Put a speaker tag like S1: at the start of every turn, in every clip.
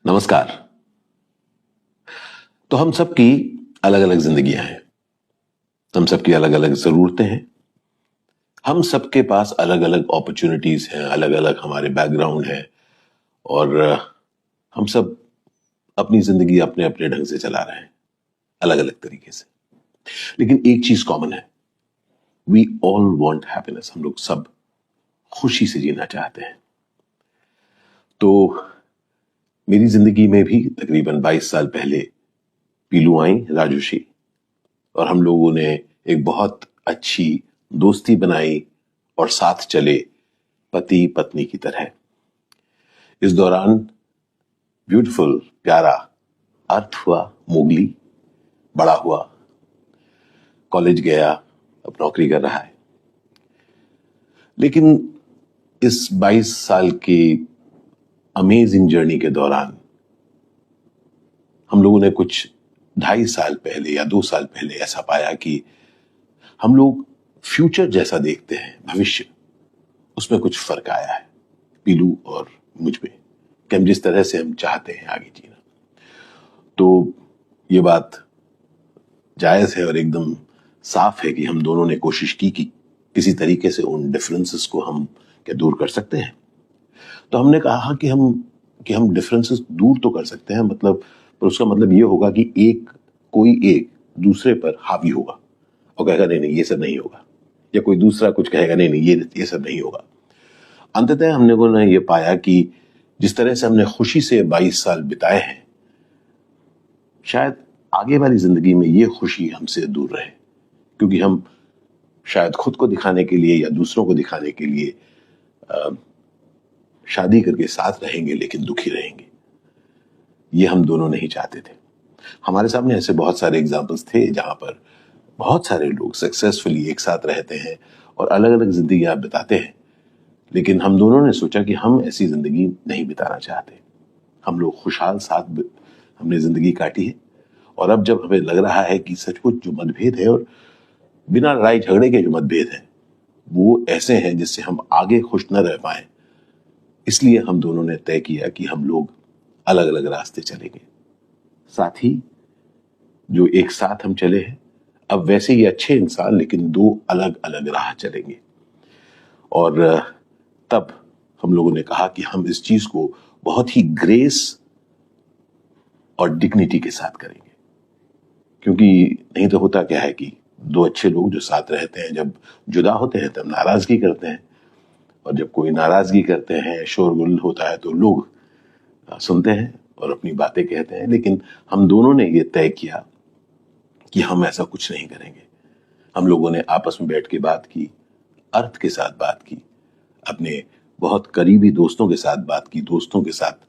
S1: नमस्कार। तो हम सबकी अलग अलग जिंदगियां हैं, हम सबकी अलग अलग जरूरतें हैं, हम सबके पास अलग अलग अपॉर्चुनिटीज हैं, अलग अलग हमारे बैकग्राउंड है और हम सब अपनी जिंदगी अपने अपने ढंग से चला रहे हैं, अलग अलग तरीके से। लेकिन एक चीज कॉमन है, वी ऑल वांट हैप्पीनेस। हम लोग सब खुशी से जीना चाहते हैं। तो मेरी जिंदगी में भी तकरीबन 22 साल पहले पीलू आई, राजुशी, और हम लोगों ने एक बहुत अच्छी दोस्ती बनाई और साथ चले पति पत्नी की तरह। इस दौरान ब्यूटीफुल प्यारा अर्थ हुआ, मोगली बड़ा हुआ, कॉलेज गया, अब नौकरी कर रहा है। लेकिन इस 22 साल की अमेजिंग जर्नी के दौरान हम लोगों ने कुछ 2.5 साल पहले या 2 साल पहले ऐसा पाया कि हम लोग फ्यूचर जैसा देखते हैं, भविष्य, उसमें कुछ फर्क आया है पीलू और मुझ में, कि हम जिस तरह से हम चाहते हैं आगे जीना। तो ये बात जायज है और एकदम साफ है कि हम दोनों ने कोशिश की कि किसी तरीके से उन डिफरेंसेस को हम क्या दूर कर सकते हैं। तो हमने कहा कि हम डिफरेंसेस दूर तो कर सकते हैं, मतलब, पर उसका मतलब ये होगा कि कोई एक दूसरे पर हावी होगा और कहेगा नहीं नहीं ये सब नहीं होगा, या कोई दूसरा कुछ कहेगा नहीं नहीं ये सब नहीं होगा। अंततः हमने को ये पाया कि जिस तरह से हमने खुशी से 22 साल बिताए हैं, शायद आगे वाली जिंदगी में ये खुशी हमसे दूर रहे, क्योंकि हम शायद खुद को दिखाने के लिए या दूसरों को दिखाने के लिए शादी करके साथ रहेंगे लेकिन दुखी रहेंगे। ये हम दोनों नहीं चाहते थे। हमारे सामने ऐसे बहुत सारे एग्जाम्पल्स थे जहां पर बहुत सारे लोग सक्सेसफुली एक साथ रहते हैं और अलग अलग जिंदगी बिताते हैं, लेकिन हम दोनों ने सोचा कि हम ऐसी जिंदगी नहीं बिताना चाहते। हम लोग खुशहाल साथ हमने जिंदगी काटी है, और अब जब हमें लग रहा है कि सचमुच जो मतभेद है, और बिना लड़ाई झगड़े के जो मतभेद हैं, वो ऐसे हैं जिससे हम आगे खुश न रह पाए, इसलिए हम दोनों ने तय किया कि हम लोग अलग अलग रास्ते चलेंगे। साथ ही जो एक साथ हम चले हैं, अब वैसे ही अच्छे इंसान, लेकिन दो अलग अलग राह चलेंगे। और तब हम लोगों ने कहा कि हम इस चीज को बहुत ही ग्रेस और डिग्निटी के साथ करेंगे, क्योंकि नहीं तो होता क्या है कि दो अच्छे लोग जो साथ रहते हैं, जब जुदा होते हैं तब नाराजगी करते हैं, और जब कोई नाराजगी करते हैं, शोरगुल होता है, तो लोग सुनते हैं और अपनी बातें कहते हैं। लेकिन हम दोनों ने ये तय किया कि हम ऐसा कुछ नहीं करेंगे। हम लोगों ने आपस में बैठ के बात की, अर्थ के साथ बात की, अपने बहुत करीबी दोस्तों के साथ बात की, दोस्तों के साथ,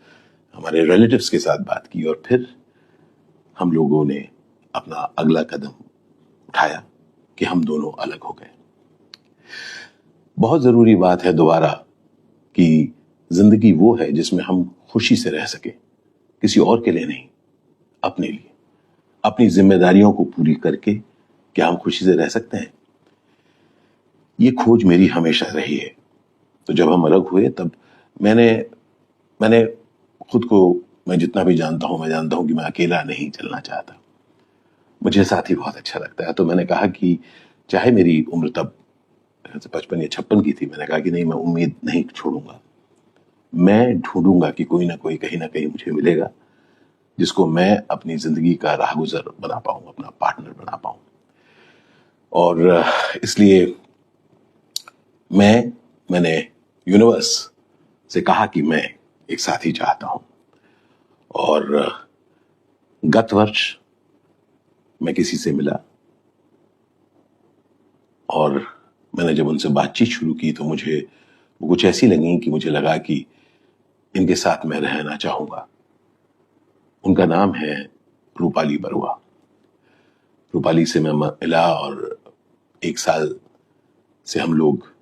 S1: हमारे रिलेटिव्स के साथ बात की, और फिर हम लोगों ने अपना अगला कदम उठाया कि हम दोनों अलग हो गए। बहुत जरूरी बात है दोबारा कि जिंदगी वो है जिसमें हम खुशी से रह सके, किसी और के लिए नहीं, अपने लिए, अपनी जिम्मेदारियों को पूरी करके क्या हम खुशी से रह सकते हैं? ये खोज मेरी हमेशा रही है। तो जब हम अलग हुए तब मैंने खुद को, मैं जितना भी जानता हूं, मैं जानता हूं कि मैं अकेला नहीं चलना चाहता, मुझे साथी बहुत अच्छा लगता है। तो मैंने कहा कि चाहे मेरी उम्र तब 55 या 56 की थी, मैंने कहा कि नहीं, मैं उम्मीद नहीं छोड़ूंगा, मैं ढूंढूंगा कि कोई ना कोई कहीं ना कहीं मुझे मिलेगा जिसको मैं अपनी जिंदगी का राहगुजर बना पाऊं, अपना पार्टनर बना पाऊं। और इसलिए मैंने यूनिवर्स से कहा कि मैं एक साथी चाहता हूं। और गत वर्ष मैं किसी से मिला, और मैंने जब उनसे बातचीत शुरू की तो मुझे वो कुछ ऐसी लगी कि मुझे लगा कि इनके साथ मैं रहना चाहूंगा। उनका नाम है रूपाली बरुआ। रूपाली से मैं मिला और 1 साल से हम लोग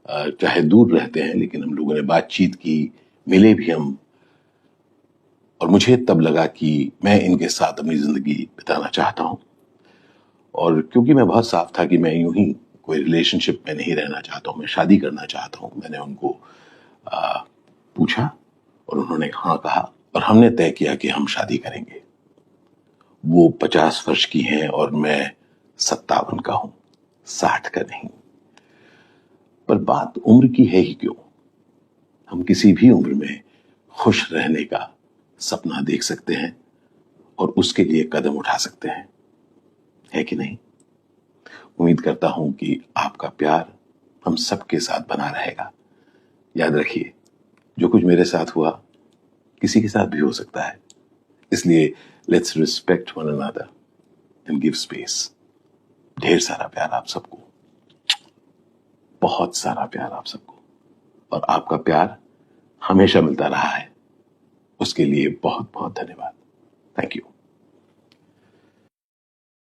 S1: चाहे दूर रहते हैं, लेकिन हम लोगों ने बातचीत की, मिले भी हम, और मुझे तब लगा कि मैं इनके साथ अपनी जिंदगी बिताना चाहता हूं। और क्योंकि मैं बहुत साफ था कि मैं यूं ही कोई रिलेशनशिप में नहीं रहना चाहता हूं, मैं शादी करना चाहता हूं, मैंने उनको पूछा और उन्होंने हाँ कहा। और हमने तय किया कि हम शादी करेंगे। वो 50 वर्ष की हैं और मैं 57 का हूं, 60 का नहीं। पर बात उम्र की है ही क्यों, हम किसी भी उम्र में खुश रहने का सपना देख सकते हैं और उसके लिए कदम उठा सकते हैं, है कि नहीं? उम्मीद करता हूं कि आपका प्यार हम सबके साथ बना रहेगा। याद रखिए, जो कुछ मेरे साथ हुआ किसी के साथ भी हो सकता है, इसलिए let's respect one another and give space. ढेर सारा प्यार आप सबको, बहुत सारा प्यार आप सबको, और आपका प्यार हमेशा मिलता रहा है, उसके लिए बहुत बहुत धन्यवाद। Thank you.